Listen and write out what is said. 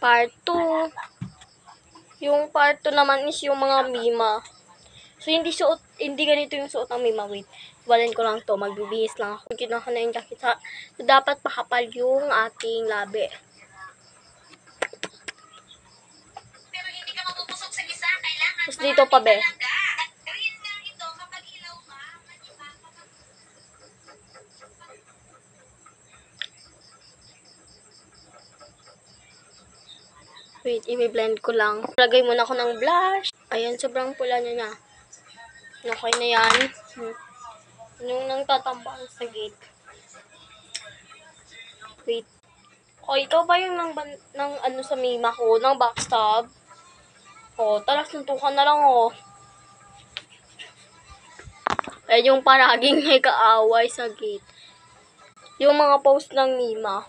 Part 2. Yung part 2 naman is yung mga Mima. So, hindi ganito yung suot ng Mima. Wait, ibalin ko lang to. Magbibihis lang ako. Kinuha na yung jacket. So, dapat makapal yung ating labi. Pero hindi ka mapupusok sa isa, kailangan Tapos dito pa, be. Rin nga ito kapag ilaw ka, maniba kapag... Wait, i-blend ko lang. Lagay muna ako ng blush. Ayan, sobrang pula niya na. Okay na yan. Yung nang tatambang sa gate. Wait. O, ikaw ba yung ng ano sa Mima ko? Ng backstab? O, tara, suntukan na lang, o. Eh, yung paraging may kaaway sa gate. Yung mga post ng Mima.